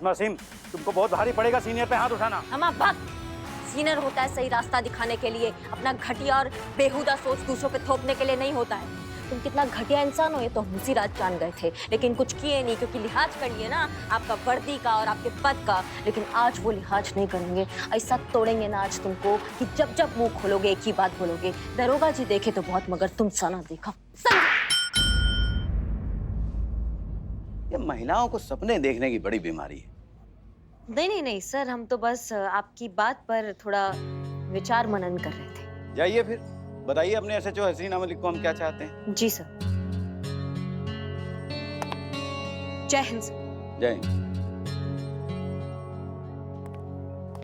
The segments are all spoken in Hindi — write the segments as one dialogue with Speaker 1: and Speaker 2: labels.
Speaker 1: करिश्मा सिंह, तुमको बहुत भारी पड़ेगा सीनियर पे हाथ उठाना।
Speaker 2: हम आप बात सीनियर होता है सही रास्ता दिखाने के लिए, अपना घटिया और बेहुदा सोच दूसरों पे थोपने के लिए नहीं होता है। तुम कितना घटिया इंसान हो ये तो हम उसी रात जान गए थे, लेकिन कुछ किए नहीं क्योंकि लिहाज कर लिए ना आपका वर्दी का और आपके पद का। लेकिन आज वो लिहाज नहीं करेंगे, ऐसा तोड़ेंगे ना आज तुमको कि जब जब मुंह खोलोगे एक ही बात बोलोगे, दरोगा जी देखे तो बहुत मगर तुम सा ना देखा।
Speaker 1: ये महिलाओं को सपने देखने की बड़ी बीमारी है।
Speaker 2: नहीं नहीं नहीं सर, हम तो बस आपकी बात पर थोड़ा विचार मनन कर रहे थे।
Speaker 1: जाइए फिर बताइए अपने एसएचओ हसीना मलिक को हम क्या चाहते हैं।
Speaker 2: जी सर। जय हिंद सर।
Speaker 1: जय हिंद।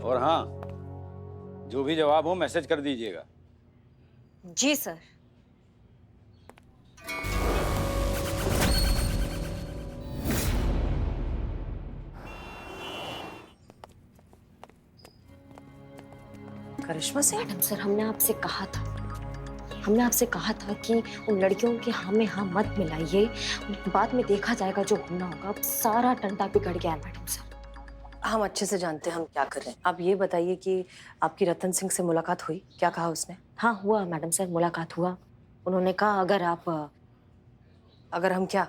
Speaker 1: और हाँ, जो भी जवाब हो मैसेज कर दीजिएगा।
Speaker 2: जी सर।
Speaker 3: करिश्मा सिंह,
Speaker 2: मैडम सर, हमने आपसे कहा था कि उन लड़कियों के हाँ में हाँ मत मिलाइए, बाद में देखा जाएगा जो होना होगा। अब सारा टंटा बिगड़ गया है मैडम सर।
Speaker 3: हम अच्छे से जानते हैं हम क्या कर रहे हैं। आप ये बताइए कि आपकी रतन सिंह से मुलाकात हुई, क्या कहा उसने?
Speaker 2: हाँ हुआ मैडम सर, मुलाकात हुआ। उन्होंने कहा
Speaker 3: अगर हम क्या?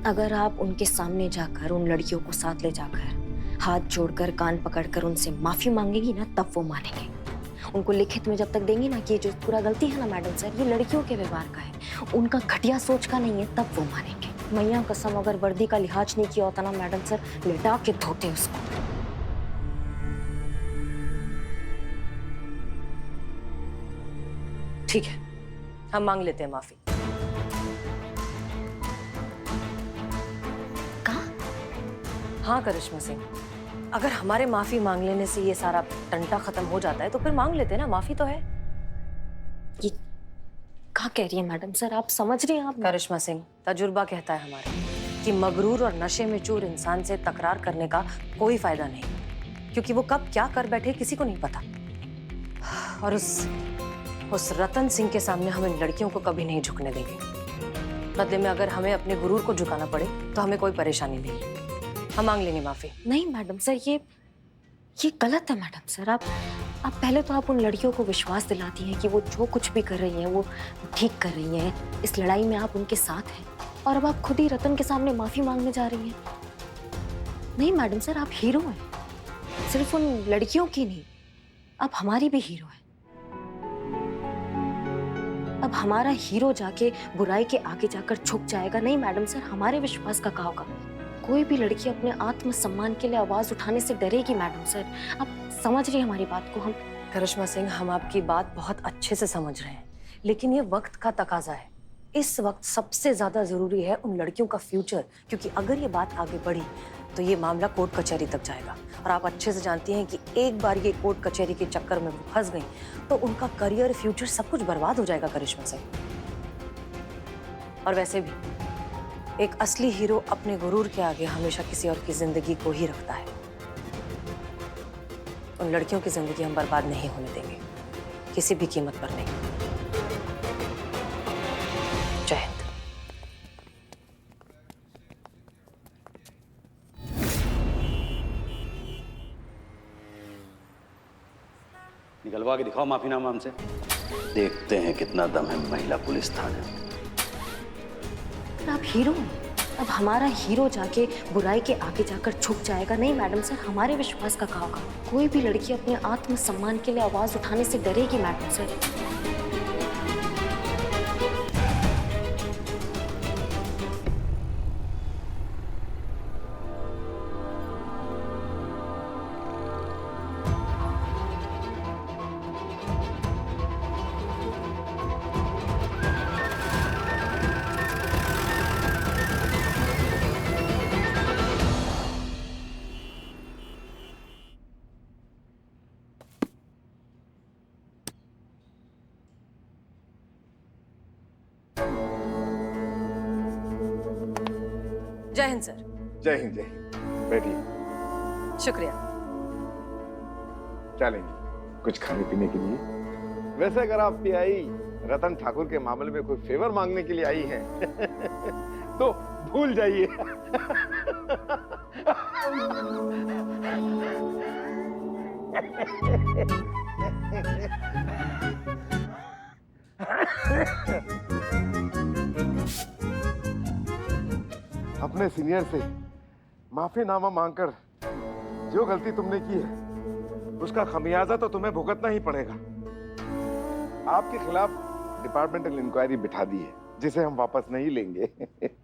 Speaker 2: अगर आप उनके सामने जाकर उन लड़कियों को साथ ले जाकर हाथ जोड़कर कान पकड़कर उनसे माफी मांगेगी ना, तब वो मानेंगे। उनको लिखित में जब तक देंगी ना कि ये जो पूरा गलती है ना मैडम सर, ये लड़कियों के व्यवहार का है, उनका घटिया सोच का नहीं है, तब वो मानेंगे। मैया कसम, अगर वर्दी का लिहाज नहीं किया होता ना मैडम सर, लेटा के धोते उसको।
Speaker 3: ठीक है, हम मांग लेते हैं माफी।
Speaker 2: कहा?
Speaker 3: हाँ करिश्मा सिंह, अगर हमारे माफी मांग लेने से ये सारा टंटा खत्म हो जाता है तो फिर मांग लेते हैं ना, माफी तो है।
Speaker 2: ये क्या कह रही है मैडम सर, आप समझ रही हैं? आप
Speaker 3: करिश्मा सिंह, तजुर्बा कहता है हमारा कि मगरूर और नशे में चूर इंसान से तकरार करने का कोई फायदा नहीं, क्योंकि वो कब क्या कर बैठे किसी को नहीं पता। और उस रतन सिंह के सामने हम इन लड़कियों को कभी नहीं झुकने देंगे। बदले में अगर हमें अपने गुरूर को झुकाना पड़े तो हमें कोई परेशानी नहीं, हम मांग लेंगे माफी।
Speaker 2: नहीं मैडम सर, ये गलत है मैडम सर। आप पहले तो आप उन लड़कियों को विश्वास दिलाती हैं कि वो जो कुछ भी कर रही हैं वो ठीक कर रही हैं, इस लड़ाई में आप उनके साथ हैं, और अब आप खुद ही रतन के सामने माफी मांगने जा रही हैं। नहीं मैडम सर, आप हीरो हैं, सिर्फ उन लड़कियों की नहीं, आप हमारी भी हीरो हैं। अब हमारा हीरो जाके बुराई के आगे जाकर झुक जाएगा? नहीं मैडम सर, हमारे विश्वास का क्या होगा? कोई भी लड़की अपने आत्मसम्मान के लिए आवाज उठाने से डरेगी मैडम सर। आप समझ रही हैं हमारी बात को? हम
Speaker 3: करिश्मा सिंह, हम आपकी बात बहुत अच्छे से समझ रहे हैं, लेकिन ये वक्त का तकाजा है। इस वक्त सबसे ज्यादा जरूरी है उन लड़कियों का फ्यूचर, क्योंकि अगर ये बात आगे बढ़ी तो ये मामला कोर्ट कचहरी तक जाएगा। और आप अच्छे से जानती हैं कि एक बार ये कोर्ट कचहरी के चक्कर में फंस गई तो उनका करियर, फ्यूचर सब कुछ बर्बाद हो जाएगा करिश्मा सिंह। और वैसे भी एक असली हीरो अपने गुरूर के आगे हमेशा किसी और की जिंदगी को ही रखता है। उन लड़कियों की जिंदगी हम बर्बाद नहीं होने देंगे, किसी भी कीमत पर नहीं। जय हिंद।
Speaker 1: निकलवा के दिखाओ माफीनामा हमसे, देखते हैं कितना दम है महिला पुलिस थाने में।
Speaker 2: आप हीरो हैं, अब हमारा हीरो जाके बुराई के आगे जाकर झुक जाएगा? नहीं मैडम सर, हमारे विश्वास का क्या होगा? कोई भी लड़की अपने आत्मसम्मान के लिए आवाज उठाने से डरेगी मैडम सर।
Speaker 3: जय हिंद सर।
Speaker 4: जय हिंद, जय हिंद। बैठिए।
Speaker 3: शुक्रिया।
Speaker 4: चलेंगे कुछ खाने पीने के लिए। वैसे अगर आप पीआई रतन ठाकुर के मामले में कोई फेवर मांगने के लिए आई हैं तो भूल जाइए। अपने सीनियर से माफीनामा मांगकर जो गलती तुमने की है उसका खमियाजा तो तुम्हें भुगतना ही पड़ेगा। आपके खिलाफ डिपार्टमेंटल इंक्वायरी बिठा दी है जिसे हम वापस नहीं लेंगे।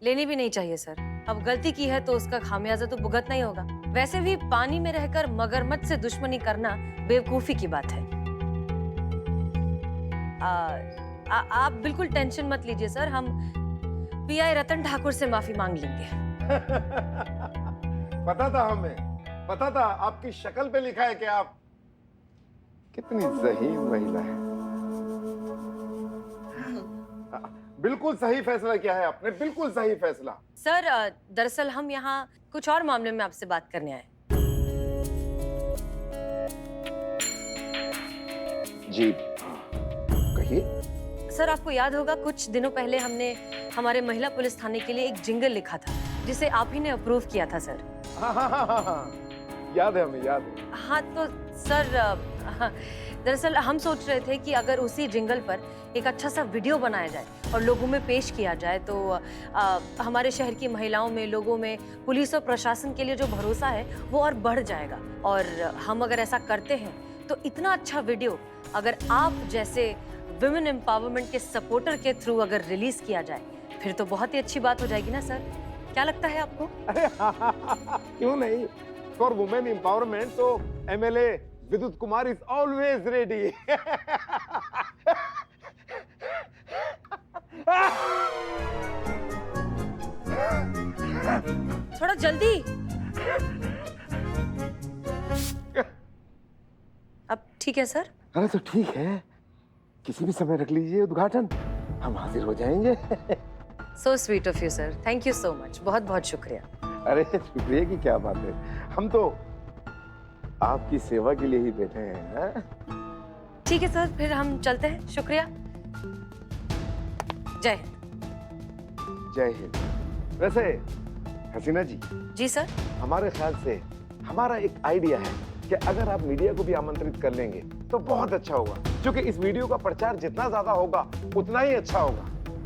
Speaker 3: लेनी भी नहीं चाहिए सर। अब गलती की है तो उसका खामियाजा तो भुगतना ही होगा। वैसे भी पानी में रहकर मगरमच्छ से दुश्मनी करना बेवकूफी की बात है। आप बिल्कुल टेंशन मत लीजिए सर, हम पीआई रतन ठाकुर से माफी मांग लेंगे।
Speaker 4: पता था हमें, पता था। आपकी शक्ल पे लिखा है कि आप कितनी ज़हीन महिला है। बिल्कुल सही फैसला किया है आपने, बिल्कुल सही फैसला।
Speaker 3: सर दरअसल हम यहाँ कुछ और मामले में आपसे बात करने आए।
Speaker 4: जी कहिए।
Speaker 3: सर आपको याद होगा कुछ दिनों पहले हमने हमारे महिला पुलिस थाने के लिए एक जिंगल लिखा था जिसे आप ही ने अप्रूव किया था सर।
Speaker 4: हाँ, याद है, हमें याद है।
Speaker 3: हाँ तो सर दरअसल हम सोच रहे थे कि अगर उसी जिंगल पर एक अच्छा सा वीडियो बनाया जाए और लोगों में पेश किया जाए तो हमारे शहर की महिलाओं में, लोगों में पुलिस और प्रशासन के लिए जो भरोसा है वो और बढ़ जाएगा। और हम अगर ऐसा करते हैं तो इतना अच्छा वीडियो अगर आप जैसे विमेन एम्पावरमेंट के सपोर्टर के थ्रू अगर रिलीज किया जाए फिर तो बहुत ही अच्छी बात हो जाएगी ना सर। क्या लगता है आपको?
Speaker 4: अरे क्यों नहीं। फॉर वुमेन एम्पावरमेंट तो एमएलए विद्युत कुमार इज ऑलवेज रेडी।
Speaker 3: थोड़ा जल्दी। अब ठीक है सर?
Speaker 4: अरे तो ठीक है, किसी भी समय रख लीजिए उद्घाटन, हम हाजिर हो जाएंगे।
Speaker 3: So sweet of you sir, thank you so much, बहुत बहुत शुक्रिया।
Speaker 4: अरे शुक्रिया की क्या बात है, हम तो आपकी सेवा के लिए ही बैठे हैं।
Speaker 3: ठीक है सर, फिर हम चलते हैं। शुक्रिया। जय हिंद।
Speaker 4: जय हिंद। वैसे हसीना जी।
Speaker 3: जी सर।
Speaker 4: हमारे ख्याल से हमारा एक आइडिया है कि अगर आप मीडिया को भी आमंत्रित कर लेंगे तो बहुत अच्छा होगा, क्योंकि इस वीडियो का प्रचार जितना ज्यादा होगा उतना ही अच्छा होगा।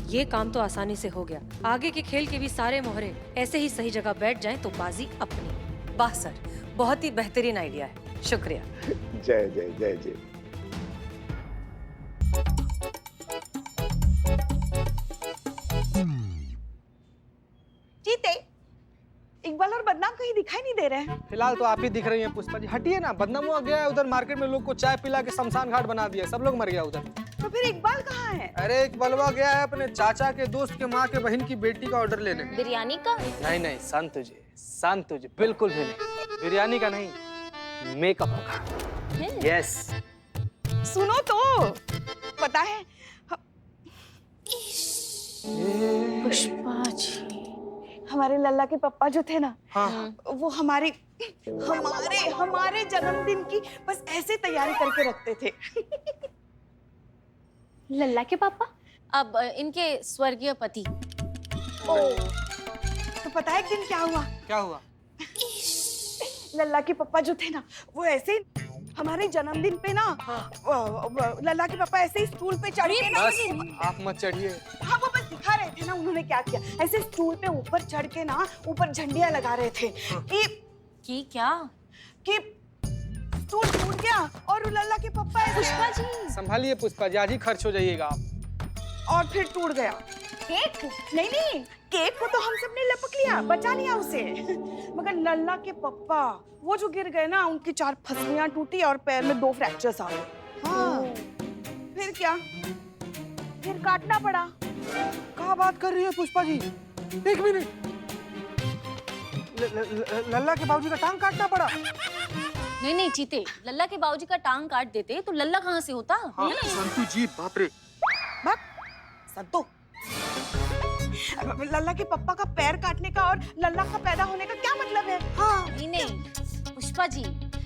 Speaker 3: ये काम तो आसानी से हो गया। आगे के खेल के भी सारे मोहरे ऐसे ही सही जगह बैठ जाएं तो बाजी अपनी। वाह सर, बहुत ही बेहतरीन आइडिया है, शुक्रिया।
Speaker 4: जय जय जय जय।
Speaker 5: जीते, इकबाल और बदनाम कहीं दिखाई नहीं दे रहे हैं।
Speaker 6: फिलहाल तो आप ही दिख रही हैं पुष्पा जी। हटिए ना, बदनाम हुआ गया है उधर मार्केट में, लोग को चाय पिला के शमशान घाट बना दिया, सब लोग मर गया उधर।
Speaker 5: तो फिर इकबाल कहाँ है?
Speaker 6: अरे इकबालवा गया है अपने चाचा के दोस्त के माँ के बहन की बेटी का ऑर्डर लेने।
Speaker 2: बिरयानी का?
Speaker 6: नहीं नहीं, शांत हो जाइए, शांत हो जाइए, बिल्कुल भी नहीं। बिरयानी का नहीं, मेकअप का। यस।
Speaker 5: सुनो तो, पता है
Speaker 2: पुष्पा जी,
Speaker 5: हमारे लल्ला के पापा जो थे ना,
Speaker 6: हाँ।
Speaker 5: वो हमारे जन्मदिन की बस ऐसे तैयारी करके रखते थे।
Speaker 2: लल्ला के पापा? अब इनके स्वर्गीय पति।
Speaker 5: ओ, तो पता है एक दिन क्या हुआ?
Speaker 6: क्या हुआ?
Speaker 5: लल्ला के पापा जो थे ना, वो ऐसे हमारे जन्मदिन पे ना, लल्ला के पापा ऐसे ही स्टूल पे चढ़ के ना,
Speaker 6: बस आप मत चढ़िए।
Speaker 5: हाँ वो बस दिखा रहे थे ना उन्होंने क्या किया। ऐसे स्टूल पे ऊपर चढ़ के ना, ऊपर झंडियां लगा रहे थे
Speaker 2: कि क्या?
Speaker 5: कि स्टूल टूट गया और लल्ला के पापा
Speaker 2: पुष्पा जी
Speaker 6: संभालिए पुष्पा जी, आज ही खर्च हो जाइएगा आप।
Speaker 5: और फिर टूट गया केक। नहीं, केक को तो हम सब ने लपक लिया, बचा लिया उसे, मगर लल्ला के पापा वो जो गिर गए ना, उनकी 4 फसलियां टूटी और पैर में 2 फ्रैक्चर्स आ गए। हाँ, फिर क्या, फिर काटना पड़ा।
Speaker 6: क्या बात कर रही है पुष्पा जी? एक मिनट, लल्ला के बाबूजी का टांग काटना पड़ा?
Speaker 2: नहीं चीते, लल्ला के बाबूजी का टांग काट देते तो लल्ला कहाँ से होता?
Speaker 6: हाँ, संतू जी, बाप रे।
Speaker 5: संतो, लल्ला के पापा का पैर काटने का और लल्ला का पैदा होने का क्या मतलब है? हाँ।
Speaker 2: नहीं पुष्पा जी,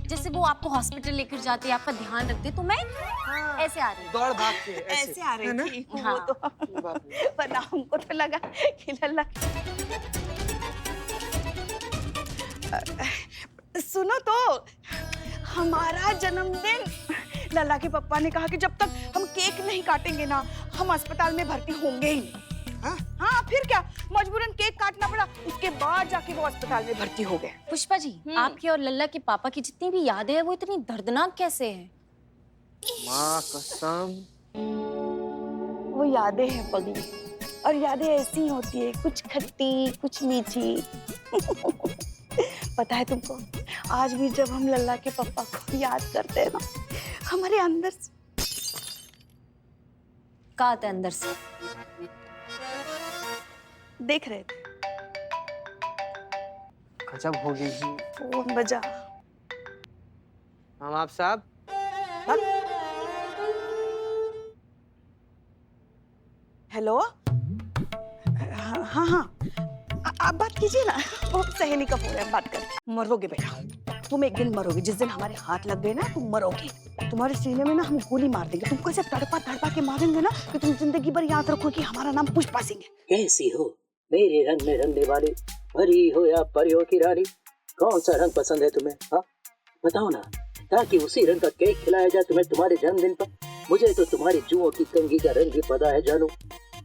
Speaker 2: जैसे वो आपको हॉस्पिटल लेकर जाते, आपका ध्यान रखते, तो मैं ऐसे आ रही
Speaker 6: दौड़ भाग के
Speaker 5: ऐसे आ रही थी।
Speaker 2: हाँ।
Speaker 5: वो तो वरना हमको तो लगा कि लल्ला सुनो तो, हमारा जन्मदिन, लल्ला के पापा ने कहा कि जब तक हम केक नहीं काटेंगे ना, हम अस्पताल में भर्ती होंगे ही नहीं। हाँ, फिर क्या, मजबूरन केक काटना पड़ा, उसके बाद जाके वो अस्पताल में भर्ती हो गए।
Speaker 2: पुष्पा जी, आपके और लल्ला के पापा की जितनी भी यादें हैं वो इतनी दर्दनाक कैसे हैं?
Speaker 6: माँ कसम।
Speaker 5: वो यादें हैं पगली, और यादें ऐसी होती है, कुछ खट्टी कुछ मीठी। पता है तुमको, आज भी जब हम लल्ला के पापा को याद करते हैं ना, हमारे अंदर से
Speaker 2: का आता है अंदर से?
Speaker 5: देख रहे थे,
Speaker 6: गजब हो गई जी।
Speaker 5: फोन बजा।
Speaker 6: हम आप साहब।
Speaker 5: हेलो, हाँ हाँ, आप बात कीजिए ना, वो सहेली का फोन है, बात कर। मरोगे बेटा, तुम एक दिन मरोगे, जिस दिन हमारे हाथ लग गए ना तुम मरोगे। तुम्हारे सीने में ना हम गोली मार देंगे, तुमको ऐसे तड़पा तड़पा के मारेंगे ना कि तुम जिंदगी भर याद रखो कि हमारा नाम पुष्पा सिंह है।
Speaker 7: कैसी हो मेरे रंग में रंगने वाली, परी हो या परियों की रानी, कौन सा रंग पसंद है तुम्हें? हाँ बताओ ना, ताकि उसी रंग का केक खिलाया जाए तुम्हें तुम्हारे जन्मदिन पर। मुझे तो तुम्हारी जुओं की कंघी का रंग भी पता है जानू,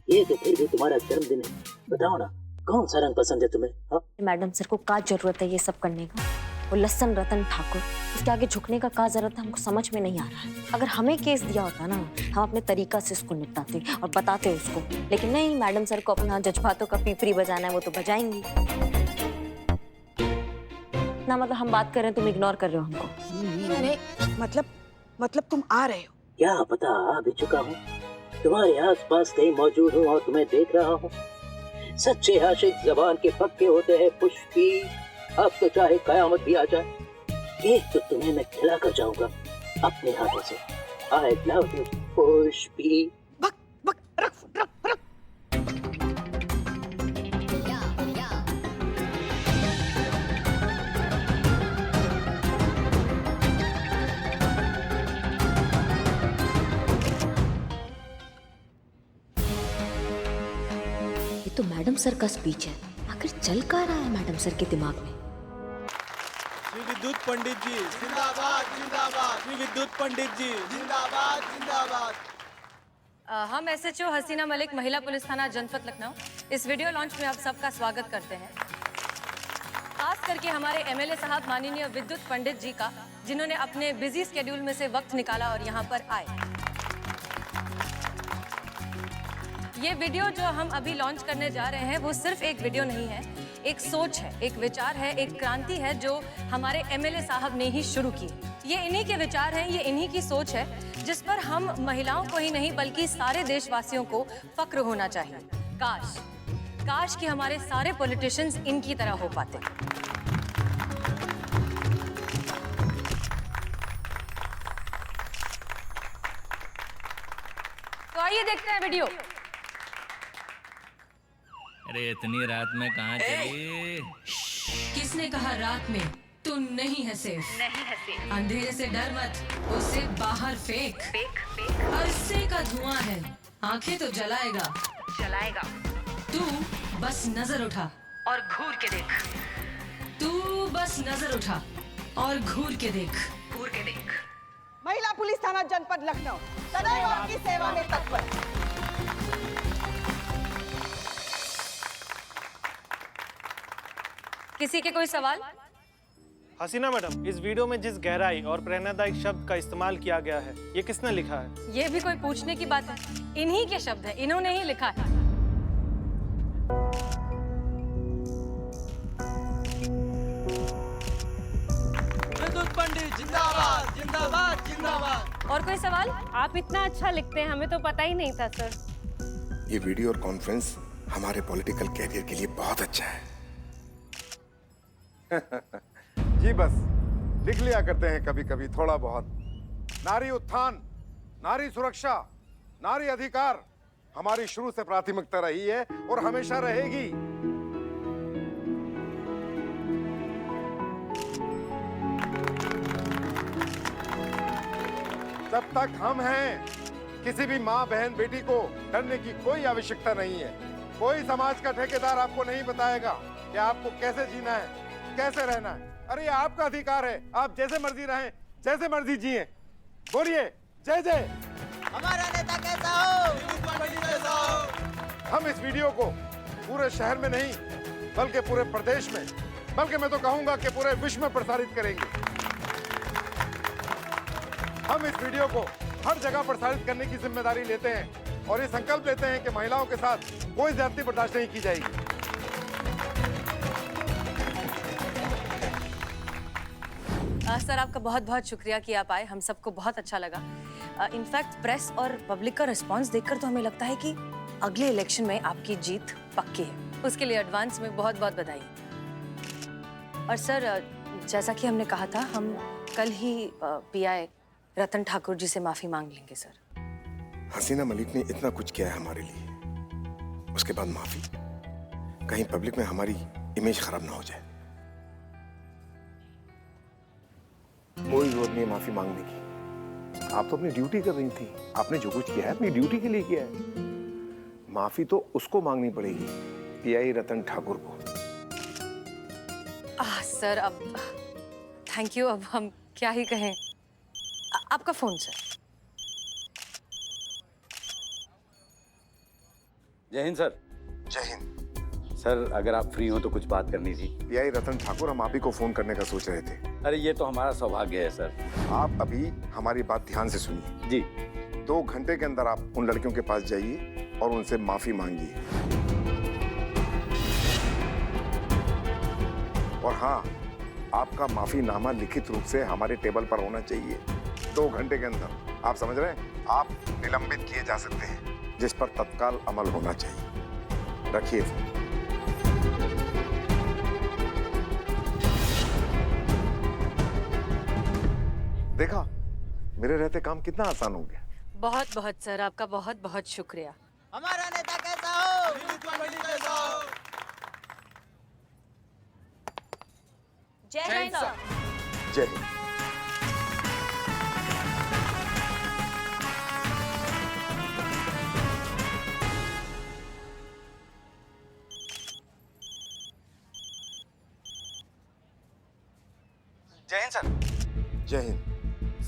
Speaker 7: ये तो फिर भी तुम्हारा जन्मदिन है। बताओ ना, कौन सा रंग पसंद है तुम्हें? हाँ
Speaker 2: मैडम सर को का जरूरत है ये सब करने का? वो लसन रतन ठाकुर, उसके आगे झुकने का जरूरत है, हमको समझ में नहीं आ रहा है। अगर हमें केस दिया होता ना, हम अपने तरीका से इसको निपटाते और बताते उसको, लेकिन नहीं, मैडम सर को अपना जज्बातों का पीपरी बजाना है, वो तो बजाएंगी ना। मतलब हम बात कर रहे हैं, तुम इग्नोर कर रहे हो हमको।
Speaker 5: अरे मतलब तुम आ रहे हो?
Speaker 7: क्या पता, आ भी चुका हूँ, तुम्हारे आसपास कहीं मौजूद हूँ और तुम्हें देख रहा हूँ। सच्चे आशिक जबान के पक्के होते हैं पुष्पी, अब तो चाहे कयामत भी आ जाए, केक तो तुम्हें मैं खिला कर जाऊंगा अपने हाथों से। I love you Pushpi.
Speaker 5: बक बक, रख रख रख।
Speaker 2: ये तो मैडम सर का स्पीच है, आखिर चल क्या रहा है मैडम सर के दिमाग में?
Speaker 8: श्री विद्युत पंडित जी जिंदाबाद जिंदाबाद, श्री विद्युत पंडित जी जिंदाबाद जिंदाबाद।
Speaker 3: हम एसएचओ हसीना मलिक, महिला पुलिस थाना जनपद लखनऊ, इस वीडियो लॉन्च में आप सबका स्वागत करते हैं। खास करके हमारे एमएलए साहब माननीय विद्युत पंडित जी का, जिन्होंने अपने बिजी स्केड्यूल में से वक्त निकाला और यहाँ पर आए। ये वीडियो जो हम अभी लॉन्च करने जा रहे हैं वो सिर्फ एक वीडियो नहीं है, एक सोच है, एक विचार है, एक क्रांति है जो हमारे एमएलए साहब ने ही शुरू की। ये इन्हीं के विचार हैं, ये इन्हीं की सोच है, जिस पर हम महिलाओं को ही नहीं बल्कि सारे देशवासियों को फक्र होना चाहिए। काश कि हमारे सारे पॉलिटिशियंस इनकी तरह हो पाते। तो आइए देखते हैं वीडियो।
Speaker 9: अरे इतनी रात में कहाँ चली?
Speaker 3: किसने कहा रात में? तू नहीं है सेफ। अंधेरे से डर मत, उसे बाहर फेंक। अरसे का धुआं है, आंखें तो जलाएगा। तू बस नजर उठा और घूर के देख। तू बस नजर उठा और घूर के देख।
Speaker 5: महिला पुलिस थाना जनपद लखनऊ सदैव आपकी सेवा में तत्पर।
Speaker 3: किसी के कोई सवाल?
Speaker 8: हसीना मैडम, इस वीडियो में जिस गहराई और प्रेरणादायक शब्द का इस्तेमाल किया गया है, ये किसने लिखा है?
Speaker 3: ये भी कोई पूछने की बात है? इन्हीं के शब्द हैं, इन्होंने ही लिखा है।
Speaker 8: विद्युत पंडित जिंदाबाद जिंदाबाद जिंदाबाद।
Speaker 3: और कोई सवाल?
Speaker 10: आप इतना अच्छा लिखते हैं, हमें तो पता ही नहीं था सर।
Speaker 4: ये वीडियो और कॉन्फ्रेंस हमारे पॉलिटिकल कैरियर के लिए बहुत अच्छा है। जी बस लिख लिया करते हैं कभी कभी थोड़ा बहुत। नारी उत्थान, नारी सुरक्षा, नारी अधिकार हमारी शुरू से प्राथमिकता रही है और हमेशा रहेगी। जब तक हम हैं, किसी भी माँ बहन बेटी को डरने की कोई आवश्यकता नहीं है। कोई समाज का ठेकेदार आपको नहीं बताएगा कि आपको कैसे जीना है, कैसे रहना है। अरे ये आपका अधिकार है, आप जैसे मर्जी रहें, जैसे मर्जी जिए। बोलिए जय जय।
Speaker 8: हमारा नेता कैसा हो? पंडित कैसा हो?
Speaker 4: हम इस वीडियो को पूरे शहर में नहीं बल्कि पूरे प्रदेश में, बल्कि मैं तो कहूंगा कि पूरे विश्व में प्रसारित करेंगे। हम इस वीडियो को हर जगह प्रसारित करने की जिम्मेदारी लेते हैं और ये संकल्प लेते हैं कि महिलाओं के साथ कोई ज्यादती बर्दाश्त नहीं की जाएगी।
Speaker 3: सर आपका बहुत बहुत शुक्रिया कि आप आए, हम सबको बहुत अच्छा लगा। इनफैक्ट प्रेस और पब्लिक का रिस्पांस देखकर तो हमें लगता है कि अगले इलेक्शन में आपकी जीत पक्की है। उसके लिए एडवांस में बहुत बहुत बधाई। और सर जैसा कि हमने कहा था, हम कल ही पीआई रतन ठाकुर जी से माफी मांग लेंगे सर।
Speaker 4: हसीना मलिक ने इतना कुछ किया है हमारे लिए, उसके बाद माफी? कहीं पब्लिक में हमारी इमेज खराब ना हो जाए। कोई जरूरत नहीं माफी मांगने की, आप तो अपनी ड्यूटी कर रही थी। आपने जो कुछ किया है अपनी ड्यूटी के लिए किया है। माफी तो उसको मांगनी पड़ेगी, पीआई रतन ठाकुर को।
Speaker 3: सर अब थैंक यू, अब हम क्या ही कहें। आपका फोन सर।
Speaker 1: जय हिंद सर।
Speaker 4: जय हिंद
Speaker 1: सर, अगर आप फ्री हो तो कुछ बात करनी थी।
Speaker 4: पीआई रतन ठाकुर, हम आप ही को फोन करने का सोच रहे थे।
Speaker 1: अरे ये तो हमारा सौभाग्य है सर।
Speaker 4: आप अभी हमारी बात ध्यान से सुनिए
Speaker 1: जी।
Speaker 4: 2 घंटे के अंदर आप उन लड़कियों के पास जाइए और उनसे माफी मांगिए। और हाँ, आपका माफीनामा लिखित रूप से हमारे टेबल पर होना चाहिए। 2 घंटे के अंदर, आप समझ रहे हैं, आप निलंबित किए जा सकते हैं, जिस पर तत्काल अमल होना चाहिए। रखिए फोन। देखा, मेरे रहते काम कितना आसान हो गया।
Speaker 3: बहुत बहुत सर, आपका बहुत बहुत शुक्रिया।
Speaker 8: हमारा नेता कैसा हो? पंडित कैसा हो?
Speaker 2: जय हिंद सर।
Speaker 4: जय हिंद।
Speaker 1: जय हिंद सर।
Speaker 4: जय हिंद।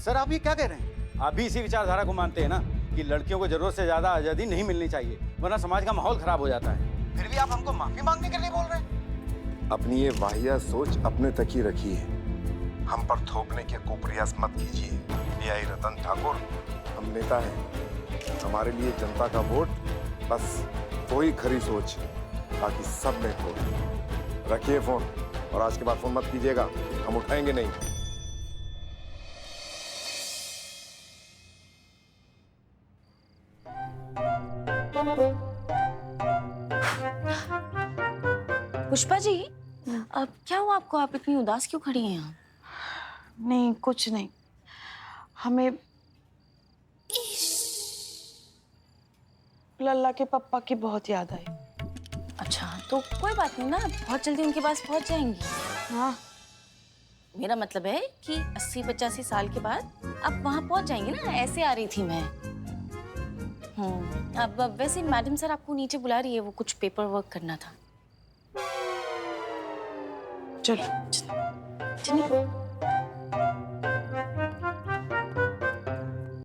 Speaker 1: सर आप ये क्या कह रहे हैं? आप भी इसी विचारधारा को मानते हैं ना कि लड़कियों को जरूरत से ज्यादा आजादी नहीं मिलनी चाहिए, वरना समाज का माहौल खराब हो जाता है। फिर भी आप हमको माफी मांगने के लिए बोल रहे हैं?
Speaker 4: अपनी ये वाहिया सोच अपने तक ही रखिए, हम पर थोपने के कुप्रयास मत कीजिए। पीआई रतन ठाकुर, हम नेता हैं, हमारे लिए जनता का वोट बस वही खरी सोच, बाकी सब में वोट। रखिए फोन, और आज के बाद फोन मत कीजिएगा, हम उठाएंगे नहीं।
Speaker 11: पुष्पा जी, अब क्या हुआ आपको? आप इतनी उदास क्यों खड़ी हैं यहाँ?
Speaker 5: नहीं, कुछ नहीं। हमें लल्ला के पापा की बहुत याद आई।
Speaker 11: अच्छा, तो कोई बात नहीं ना, बहुत जल्दी उनके पास पहुंच जाएंगी।
Speaker 5: हाँ,
Speaker 11: मेरा मतलब है कि 80-85 साल के बाद आप वहाँ पहुंच जाएंगे ना, ऐसे आ रही थी मैं। अब वैसे मैडम सर आपको नीचे बुला रही है, वो कुछ पेपर वर्क करना था।
Speaker 5: चलो चलिए।